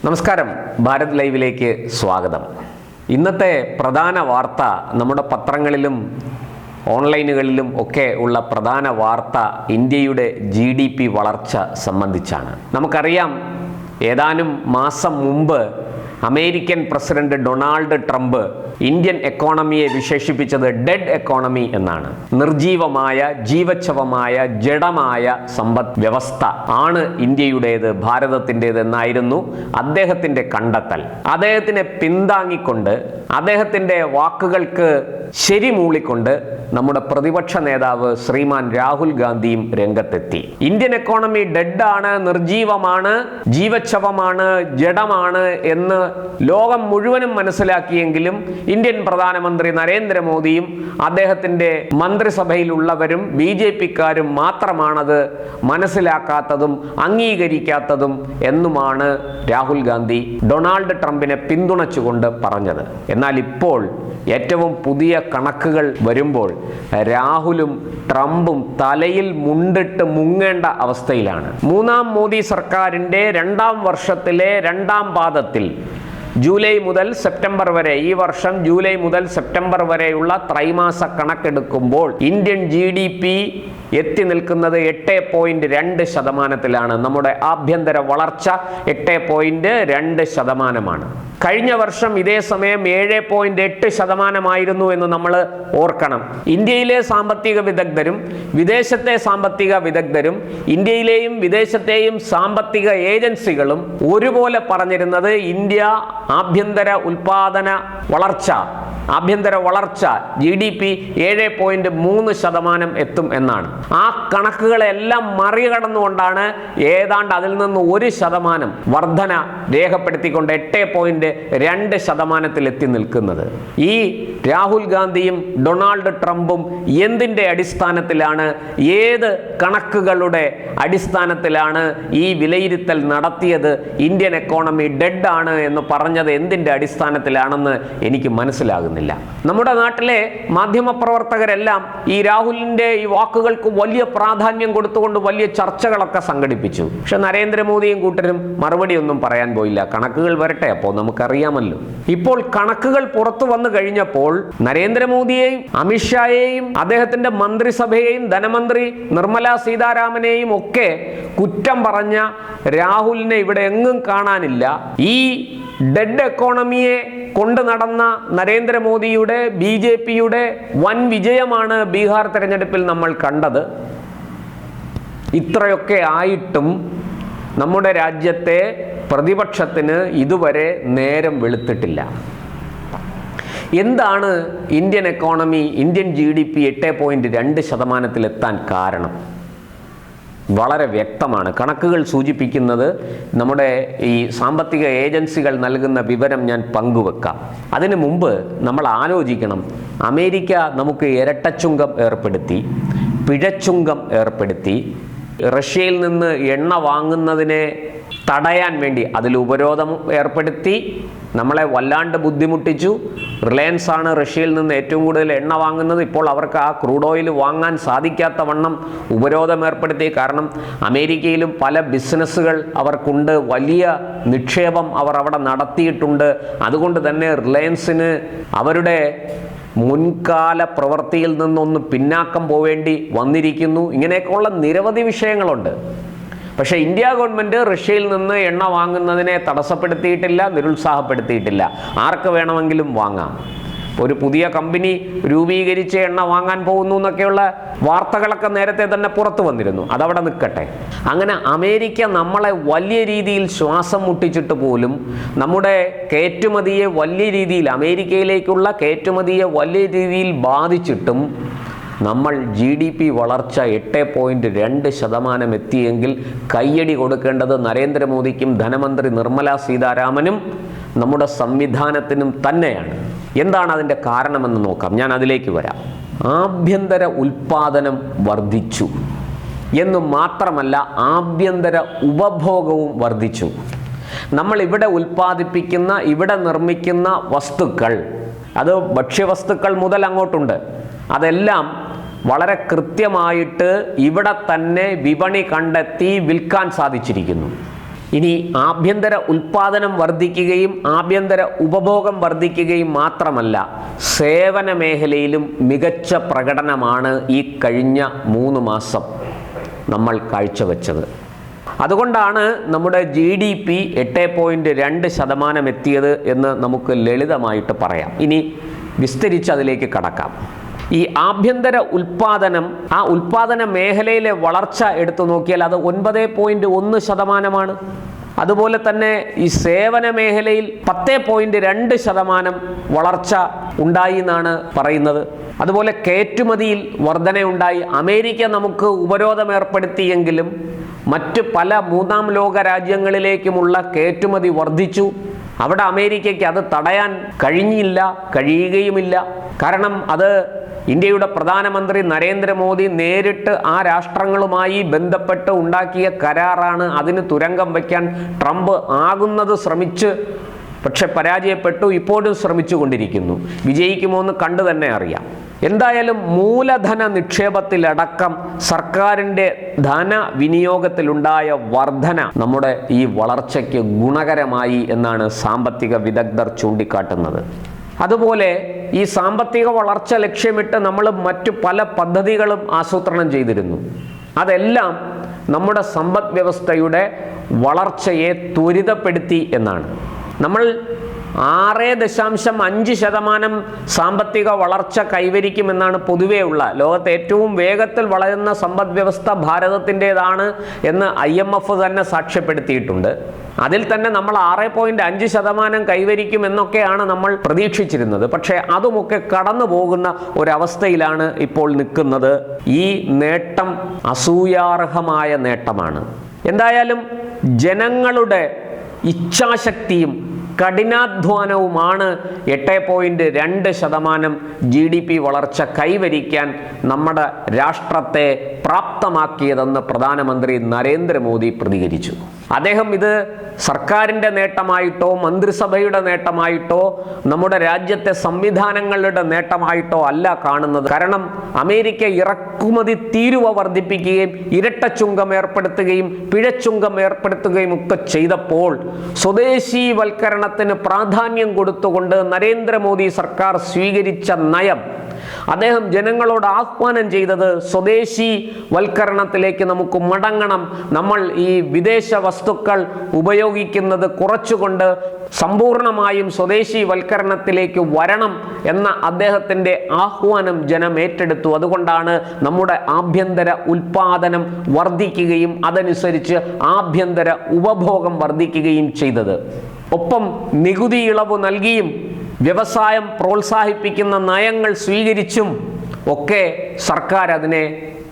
നമസ്കാരം, ഭാരത് ലൈവിലേക്ക് സ്വാഗതം. ഇന്നത്തെ പ്രധാന വാർത്ത നമ്മുടെ പത്രങ്ങളിലും ഓൺലൈനുകളിലും ഒക്കെ ഉള്ള പ്രധാന വാർത്ത ഇന്ത്യയുടെ GDP വളർച്ച സംബന്ധിച്ചാണ്. നമുക്കറിയാം, ഏതാനും മാസം മുമ്പ് American president Donald Trump Indian എക്കോണമിയെ വിശേഷിപ്പിച്ചത് ഡെഡ് എക്കോണമി എന്നാണ്. നിർജീവമായ, ജീവച്ഛവമായ, ജഡമായ സമ്പദ് വ്യവസ്ഥ ആണ് ഇന്ത്യയുടേത്, ഭാരതത്തിൻ്റെത് എന്നായിരുന്നു അദ്ദേഹത്തിൻ്റെ കണ്ടെത്തൽ. അദ്ദേഹത്തിനെ പിന്താങ്ങിക്കൊണ്ട്, അദ്ദേഹത്തിൻ്റെ വാക്കുകൾക്ക് ശരി മൂളിക്കൊണ്ട് നമ്മുടെ പ്രതിപക്ഷ നേതാവ് ശ്രീമാൻ രാഹുൽ ഗാന്ധിയും രംഗത്തെത്തി. ഇന്ത്യൻ എക്കോണമി ഡെഡാണ്, നിർജീവമാണ്, ജീവച്ഛവമാണ്, ജഡമാണ് എന്ന് ലോകം മുഴുവനും മനസ്സിലാക്കിയെങ്കിലും ഇന്ത്യൻ പ്രധാനമന്ത്രി നരേന്ദ്രമോദിയും അദ്ദേഹത്തിൻ്റെ മന്ത്രിസഭയിലുള്ളവരും BJP-ക്കാരും മാത്രമാണത് മനസ്സിലാക്കാത്തതും അംഗീകരിക്കാത്തതും എന്നുമാണ് രാഹുൽ ഗാന്ധി ഡൊണാൾഡ് ട്രംപിനെ പിന്തുണച്ചുകൊണ്ട് പറഞ്ഞത്. എന്നാൽ ഇപ്പോൾ ഏറ്റവും പുതിയ കണക്കുകൾ വരുമ്പോൾ രാഹുലും ട്രംപും തലയിൽ മുണ്ടിട്ട് മുങ്ങേണ്ട അവസ്ഥയിലാണ്. മൂന്നാം മോദി സർക്കാരിൻ്റെ 2ാം വർഷത്തിലെ 2ാം പാദത്തിൽ ജൂലൈ മുതൽ സെപ്റ്റംബർ വരെ, ഈ വർഷം ജൂലൈ മുതൽ സെപ്റ്റംബർ വരെയുള്ള ത്രൈമാസ കണക്കെടുക്കുമ്പോൾ ഇന്ത്യൻ GDP എത്തി നിൽക്കുന്നത് 8.2%. നമ്മുടെ ആഭ്യന്തര വളർച്ച 8.2%. കഴിഞ്ഞ വർഷം ഇതേ സമയം 7.8% എന്ന് നമ്മൾ ഓർക്കണം. ഇന്ത്യയിലെ സാമ്പത്തിക വിദഗ്ധരും വിദേശത്തെ സാമ്പത്തിക വിദഗ്ധരും ഇന്ത്യയിലെയും വിദേശത്തെയും സാമ്പത്തിക ഏജൻസികളും ഒരുപോലെ പറഞ്ഞിരുന്നത് ഇന്ത്യ ആഭ്യന്തര ഉൽപാദന വളർച്ച GDP 7.3% എത്തും എന്നാണ്. ആ കണക്കുകളെല്ലാം മറികടന്നുകൊണ്ടാണ് ഏതാണ്ട് അതിൽ നിന്ന് 1% വർധന രേഖപ്പെടുത്തിക്കൊണ്ട് 8.2% എത്തി നിൽക്കുന്നത്. ഈ രാഹുൽ ഗാന്ധിയും ഡൊണാൾഡ് ട്രംപും എന്തിൻ്റെ അടിസ്ഥാനത്തിലാണ്, ഏത് കണക്കുകളുടെ അടിസ്ഥാനത്തിലാണ് ഈ വിലയിരുത്തൽ നടത്തിയത്? ഇന്ത്യൻ എക്കോണമി ഡെഡ് ആണ് എന്ന് പറഞ്ഞത് എന്തിൻ്റെ അടിസ്ഥാനത്തിലാണെന്ന് എനിക്ക് മനസ്സിലാകുന്നില്ല. നമ്മുടെ നാട്ടിലെ മാധ്യമപ്രവർത്തകരെല്ലാം ഈ രാഹുലിൻ്റെ ഈ വാക്കുകൾക്ക് വലിയ പ്രാധാന്യം കൊടുത്തുകൊണ്ട് വലിയ ചർച്ചകളൊക്കെ സംഘടിപ്പിച്ചു. പക്ഷെ നരേന്ദ്രമോദിയും കൂട്ടരും മറുപടി ഒന്നും പറയാൻ പോയില്ല. കണക്കുകൾ വരട്ടെ, അപ്പോൾ നമുക്കറിയാമല്ലോ. ഇപ്പോൾ കണക്കുകൾ പുറത്തു വന്നു കഴിഞ്ഞപ്പോൾ നരേന്ദ്രമോദിയെയും അമിത്ഷായെയും അദ്ദേഹത്തിന്റെ മന്ത്രിസഭയെയും ധനമന്ത്രി നിർമ്മല സീതാരാമനെയും ഒക്കെ കുറ്റം പറഞ്ഞ രാഹുലിനെ ഇവിടെ എങ്ങും കാണാനില്ല. ഈ ഡെഡ് എക്കോണമിയെ കൊണ്ടു നടന്ന നരേന്ദ്രമോദിയുടെ BJP-യുടെ വൻ വിജയമാണ് ബീഹാർ തെരഞ്ഞെടുപ്പിൽ നമ്മൾ കണ്ടത്. ഇത്രയൊക്കെ ആയിട്ടും നമ്മുടെ രാജ്യത്തെ പ്രതിപക്ഷത്തിന് ഇതുവരെ നേരം വെളുത്തിട്ടില്ല. എന്താണ് ഇന്ത്യൻ എക്കോണമി, ഇന്ത്യൻ GDP 8.2% എത്താൻ കാരണം? വളരെ വ്യക്തമാണ്. കണക്കുകൾ സൂചിപ്പിക്കുന്നത്, നമ്മുടെ ഈ സാമ്പത്തിക ഏജൻസികൾ നൽകുന്ന വിവരം ഞാൻ പങ്കുവെക്കാം. അതിനു മുമ്പ് നമ്മൾ ആലോചിക്കണം, അമേരിക്ക നമുക്ക് ഇരട്ടച്ചുങ്കം ഏർപ്പെടുത്തി, പിഴച്ചുങ്കം ഏർപ്പെടുത്തി, റഷ്യയിൽ നിന്ന് എണ്ണ വാങ്ങുന്നതിനെ തടയാൻ വേണ്ടി അതിൽ ഉപരോധം ഏർപ്പെടുത്തി, നമ്മളെ വല്ലാണ്ട് ബുദ്ധിമുട്ടിച്ചു. റിലയൻസ് ആണ് റഷ്യയിൽ നിന്ന് ഏറ്റവും കൂടുതൽ എണ്ണ വാങ്ങുന്നത്. ഇപ്പോൾ അവർക്ക് ആ ക്രൂഡ് ഓയിൽ വാങ്ങാൻ സാധിക്കാത്ത വണ്ണം ഉപരോധം ഏർപ്പെടുത്തി. കാരണം അമേരിക്കയിലും പല ബിസിനസ്സുകൾ അവർക്കുണ്ട്, വലിയ നിക്ഷേപം അവർ അവിടെ നടത്തിയിട്ടുണ്ട്. അതുകൊണ്ട് തന്നെ റിലയൻസിന് അവരുടെ മുൻകാല പ്രവൃത്തിയിൽ നിന്നൊന്ന് പിന്നാക്കം പോവേണ്ടി വന്നിരിക്കുന്നു. ഇങ്ങനെയൊക്കെയുള്ള നിരവധി വിഷയങ്ങളുണ്ട്. പക്ഷേ ഇന്ത്യ ഗവൺമെൻറ് റഷ്യയിൽ നിന്ന് എണ്ണ വാങ്ങുന്നതിനെ തടസ്സപ്പെടുത്തിയിട്ടില്ല, നിരുത്സാഹപ്പെടുത്തിയിട്ടില്ല. ആർക്ക് വേണമെങ്കിലും വാങ്ങാം. ഒരു പുതിയ കമ്പനി രൂപീകരിച്ച് എണ്ണ വാങ്ങാൻ പോകുന്നു എന്നൊക്കെയുള്ള വാർത്തകളൊക്കെ നേരത്തെ തന്നെ പുറത്തു വന്നിരുന്നു. അതവിടെ നിൽക്കട്ടെ. അങ്ങനെ അമേരിക്ക നമ്മളെ വലിയ രീതിയിൽ ശ്വാസം മുട്ടിച്ചിട്ട് പോലും നമ്മുടെ കയറ്റുമതിയെ വലിയ രീതിയിൽ, അമേരിക്കയിലേക്കുള്ള കയറ്റുമതിയെ വലിയ രീതിയിൽ ബാധിച്ചിട്ടും നമ്മൾ GDP വളർച്ച 8.2% എത്തിയെങ്കിൽ കയ്യടി കൊടുക്കേണ്ടത് നരേന്ദ്രമോദിക്കും ധനമന്ത്രി നിർമ്മല സീതാരാമനും നമ്മുടെ സംവിധാനത്തിനും തന്നെയാണ്. എന്താണ് അതിൻ്റെ കാരണമെന്ന് നോക്കാം. ഞാൻ അതിലേക്ക് വരാം. ആഭ്യന്തര ഉൽപാദനം വർദ്ധിച്ചു എന്നു മാത്രമല്ല, ആഭ്യന്തര ഉപഭോഗവും വർദ്ധിച്ചു. നമ്മൾ ഇവിടെ ഉൽപ്പാദിപ്പിക്കുന്ന, ഇവിടെ നിർമ്മിക്കുന്ന വസ്തുക്കൾ, അത് ഭക്ഷ്യവസ്തുക്കൾ മുതൽ അങ്ങോട്ടുണ്ട്, അതെല്ലാം വളരെ കൃത്യമായിട്ട് ഇവിടെ തന്നെ വിപണി കണ്ടെത്തി വിൽക്കാൻ സാധിച്ചിരിക്കുന്നു. ഇനി ആഭ്യന്തര ഉൽപാദനം വർദ്ധിക്കുകയും ആഭ്യന്തര ഉപഭോഗം വർദ്ധിക്കുകയും മാത്രമല്ല, സേവന മേഖലയിലും മികച്ച പ്രകടനമാണ് ഈ കഴിഞ്ഞ 3 മാസം നമ്മൾ കാഴ്ചവെച്ചത്. അതുകൊണ്ടാണ് നമ്മുടെ GDP 8.2% എത്തിയത് എന്ന് നമുക്ക് ലളിതമായിട്ട് പറയാം. ഇനി വിസ്തരിച്ച് അതിലേക്ക് കടക്കാം. ഈ ആഭ്യന്തര ഉൽപാദനം, ആ ഉൽപാദന മേഖലയിലെ വളർച്ച എടുത്തു നോക്കിയാൽ അത് 9.1%. അതുപോലെ തന്നെ ഈ സേവന മേഖലയിൽ 10.2% വളർച്ച ഉണ്ടായി എന്നാണ് പറയുന്നത്. അതുപോലെ കയറ്റുമതിയിൽ വർധനയുണ്ടായി. അമേരിക്ക നമുക്ക് ഉപരോധം ഏർപ്പെടുത്തിയെങ്കിലും മറ്റ് പല 3ാം ലോക രാജ്യങ്ങളിലേക്കുമുള്ള കയറ്റുമതി വർദ്ധിച്ചു. അവിടെ അമേരിക്കയ്ക്ക് അത് തടയാൻ കഴിയുകയുമില്ല. കാരണം അത് ഇന്ത്യയുടെ പ്രധാനമന്ത്രി നരേന്ദ്രമോദി നേരിട്ട് ആ രാഷ്ട്രങ്ങളുമായി ബന്ധപ്പെട്ട് ഉണ്ടാക്കിയ കരാറാണ്. അതിന് തുരങ്കം വയ്ക്കാൻ ട്രംപ് ആകുന്നത് ശ്രമിച്ച്, പക്ഷെ പരാജയപ്പെട്ടു. ഇപ്പോഴും ശ്രമിച്ചുകൊണ്ടിരിക്കുന്നു. വിജയിക്കുമോ എന്ന് കണ്ടു തന്നെ അറിയാം. എന്തായാലും മൂലധന നിക്ഷേപത്തിലടക്കം സർക്കാരിൻ്റെ ധനവിനിയോഗത്തിലുണ്ടായ വർധന നമ്മുടെ ഈ വളർച്ചയ്ക്ക് ഗുണകരമായി എന്നാണ് സാമ്പത്തിക വിദഗ്ധർ ചൂണ്ടിക്കാട്ടുന്നത്. അതുപോലെ ഈ സാമ്പത്തിക വളർച്ച ലക്ഷ്യമിട്ട് നമ്മൾ മറ്റു പല പദ്ധതികളും ആസൂത്രണം ചെയ്തിരുന്നു. അതെല്ലാം നമ്മുടെ സമ്പദ് വ്യവസ്ഥയുടെ വളർച്ചയെ ത്വരിതപ്പെടുത്തി എന്നാണ്. നമ്മൾ 6.5% സാമ്പത്തിക വളർച്ച കൈവരിക്കുമെന്നാണ് പൊതുവേ ഉള്ള ലോകത്തെ ഏറ്റവും വേഗത്തിൽ വളരുന്ന സമ്പദ് വ്യവസ്ഥ ഭാരതത്തിൻ്റെതാണ് എന്ന് IMF തന്നെ സാക്ഷ്യപ്പെടുത്തിയിട്ടുണ്ട്. അതിൽ തന്നെ നമ്മൾ 6.5% കൈവരിക്കുമെന്നൊക്കെയാണ് നമ്മൾ പ്രതീക്ഷിച്ചിരുന്നത്. പക്ഷേ അതുമൊക്കെ കടന്നു പോകുന്ന ഒരവസ്ഥയിലാണ് ഇപ്പോൾ നിൽക്കുന്നത്. ഈ നേട്ടം അസൂയാർഹമായ നേട്ടമാണ്. എന്തായാലും ജനങ്ങളുടെ ഇച്ഛാശക്തിയും കഠിനാധ്വാനവുമാണ് 8.2% GDP വളർച്ച കൈവരിക്കാൻ നമ്മുടെ രാഷ്ട്രത്തെ പ്രാപ്തമാക്കിയതെന്ന് പ്രധാനമന്ത്രി നരേന്ദ്രമോദി പ്രതികരിച്ചു. അദ്ദേഹം ഇത് സർക്കാരിൻ്റെ നേട്ടമായിട്ടോ മന്ത്രിസഭയുടെ നേട്ടമായിട്ടോ നമ്മുടെ രാജ്യത്തെ സംവിധാനങ്ങളുടെ നേട്ടമായിട്ടോ അല്ല കാണുന്നത്. കാരണം അമേരിക്ക ഇറക്കുമതി തീരുവ വർദ്ധിപ്പിക്കുകയും ഇരട്ട ചുങ്കം ഏർപ്പെടുത്തുകയും പിഴച്ചുങ്കം ഏർപ്പെടുത്തുകയും ഒക്കെ ചെയ്തപ്പോൾ സ്വദേശീവൽക്കരണത്തിന് പ്രാധാന്യം കൊടുത്തുകൊണ്ട് നരേന്ദ്രമോദി സർക്കാർ സ്വീകരിച്ച നയം, അദ്ദേഹം ജനങ്ങളോട് ആഹ്വാനം ചെയ്തത് സ്വദേശി വൽക്കരണത്തിലേക്ക് നമുക്ക് മടങ്ങണം, നമ്മൾ ഈ വിദേശ വസ്തുക്കൾ ഉപയോഗിക്കുന്നത് കുറച്ചുകൊണ്ട് സമ്പൂർണമായും സ്വദേശി വൽക്കരണത്തിലേക്ക് വരണം എന്ന അദ്ദേഹത്തിൻ്റെ ആഹ്വാനം ജനം ഏറ്റെടുത്തു. അതുകൊണ്ടാണ് നമ്മുടെ ആഭ്യന്തര ഉൽപാദനം വർദ്ധിക്കുകയും അതനുസരിച്ച് ആഭ്യന്തര ഉപഭോഗം വർദ്ധിക്കുകയും ചെയ്തത്. ഒപ്പം നികുതി ഇളവ് നൽകിയും വ്യവസായം പ്രോത്സാഹിപ്പിക്കുന്ന നയങ്ങൾ സ്വീകരിച്ചും ഒക്കെ സർക്കാർ അതിനെ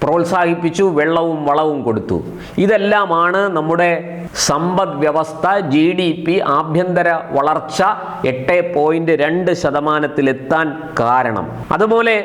പ്രോത്സാഹിപ്പിച്ചു, വെള്ളവും വളവും കൊടുത്തു. ഇതെല്ലാമാണ് നമ്മുടെ സമ്പദ് വ്യവസ്ഥ GDP ആഭ്യന്തര വളർച്ച 8.2%-ലെത്താൻ കാരണം. അതുപോലെ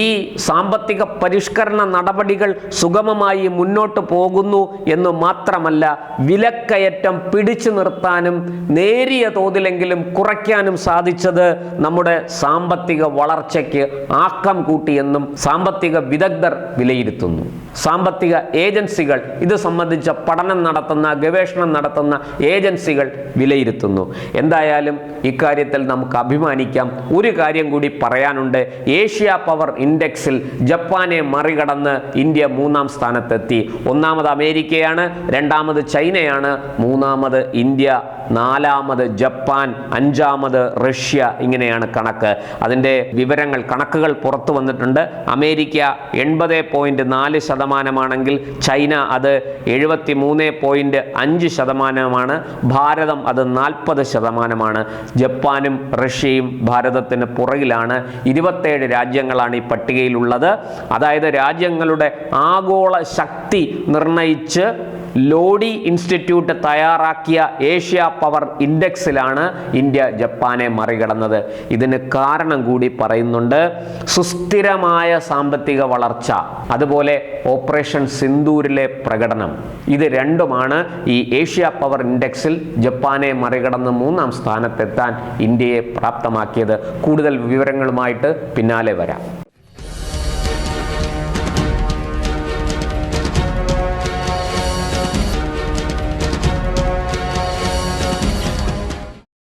ഈ സാമ്പത്തിക പരിഷ്കരണ നടപടികൾ സുഗമമായി മുന്നോട്ട് പോകുന്നു എന്ന് മാത്രമല്ല, വിലക്കയറ്റം പിടിച്ചു നിർത്താനും നേരിയ തോതിലെങ്കിലും കുറയ്ക്കാനും സാധിച്ചത് നമ്മുടെ സാമ്പത്തിക വളർച്ചയ്ക്ക് ആക്കം കൂട്ടിയെന്നും സാമ്പത്തിക വിദഗ്ധർ വിലയിരുത്തുന്നു. സാമ്പത്തിക ഏജൻസികൾ, ഇത് സംബന്ധിച്ച പഠനം നടത്തുന്ന ഗവേഷണം നടത്തുന്ന ഏജൻസികൾ വിലയിരുത്തുന്നു. എന്തായാലും ഇക്കാര്യത്തിൽ നമുക്ക് അഭിമാനിക്കാം. ഒരു കാര്യം കൂടി പറയാനുണ്ട്. ഏഷ്യ പവർ ഇൻഡെക്സിൽ ജപ്പാനെ മറികടന്ന് ഇന്ത്യ 3ാം സ്ഥാനത്തെത്തി. 1ാമത് അമേരിക്കയാണ്, 2ാമത് ചൈനയാണ്, 3ാമത് ഇന്ത്യ, 4ാമത് ജപ്പാൻ, 5ാമത് റഷ്യ. ഇങ്ങനെയാണ് കണക്ക്. അതിൻ്റെ വിവരങ്ങൾ, കണക്കുകൾ പുറത്തു വന്നിട്ടുണ്ട്. അമേരിക്ക 80.4%, ചൈന അത് 73.5%, ഭാരതം അത് 40%. ജപ്പാനും റഷ്യയും ഭാരതത്തിന് പുറകിലാണ്. 27 രാജ്യങ്ങളാണ് ഈ പട്ടികയിലുള്ളത്. അതായത് രാജ്യങ്ങളുടെ ആഗോള ശക്തി നിർണയിച്ച് ലോഡി ഇൻസ്റ്റിറ്റ്യൂട്ട് തയ്യാറാക്കിയ ഏഷ്യ പവർ ഇൻഡെക്സിലാണ് ഇന്ത്യ ജപ്പാനെ മറികടന്നത്. ഇതിന് കാരണം കൂടി പറയുന്നുണ്ട്. സുസ്ഥിരമായ സാമ്പത്തിക വളർച്ച, അതുപോലെ ഓപ്പറേഷൻ സിന്ദൂരിലെ പ്രകടനം, ഇത് രണ്ടുമാണ് ഈ ഏഷ്യ പവർ ഇൻഡെക്സിൽ ജപ്പാനെ മറികടന്ന് 3ാം സ്ഥാനത്തെത്താൻ ഇന്ത്യയെ പ്രാപ്തമാക്കിയത്. കൂടുതൽ വിവരങ്ങളുമായിട്ട് പിന്നാലെ വരാം.